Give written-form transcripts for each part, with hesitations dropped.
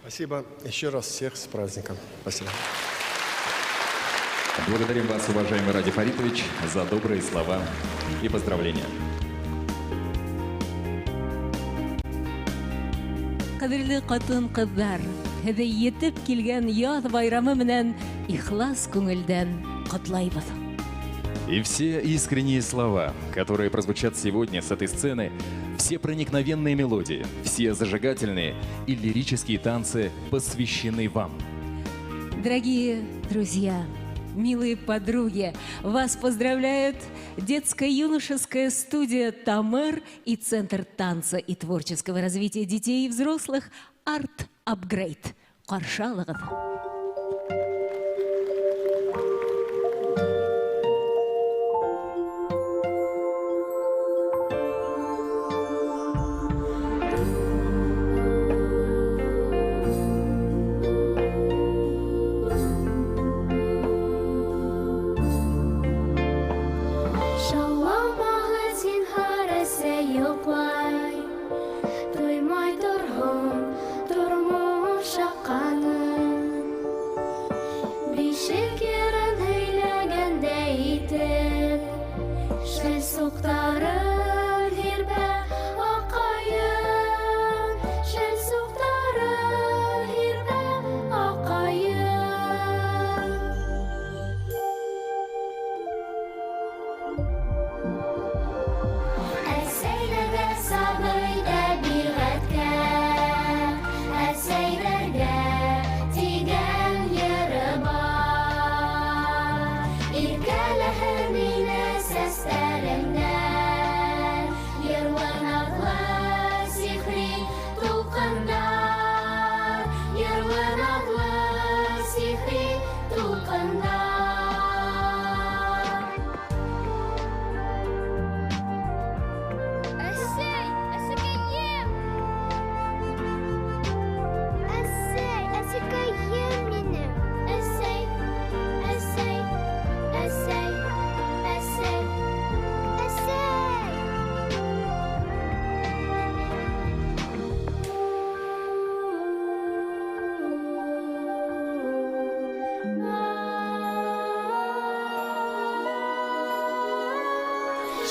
Спасибо. Еще раз всех с праздником. Спасибо. Благодарим вас, уважаемый Ради Фаритович, за добрые слова и поздравления. Кадерле катын-кызлар, һеҙҙе етеп килгән яҙ байрамы менән ихлас күңелдән ҡотлайбыҙ. И все искренние слова, которые прозвучат сегодня с этой сцены, все проникновенные мелодии, все зажигательные и лирические танцы посвящены вам. Дорогие друзья, милые подруги, вас поздравляет детско-юношеская студия «Тамер» и Центр танца и творческого развития детей и взрослых «Арт Апгрейд». Ҡаршы алығыҙ.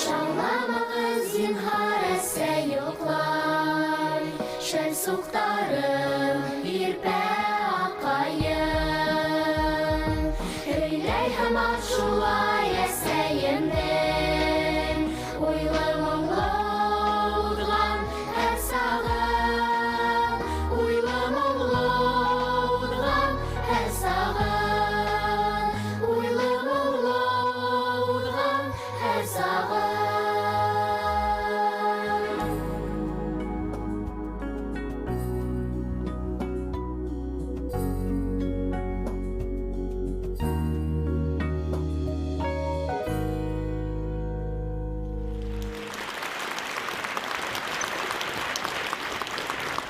Шалламағыз зинһар әсә йоҡлай, шәл суҡтар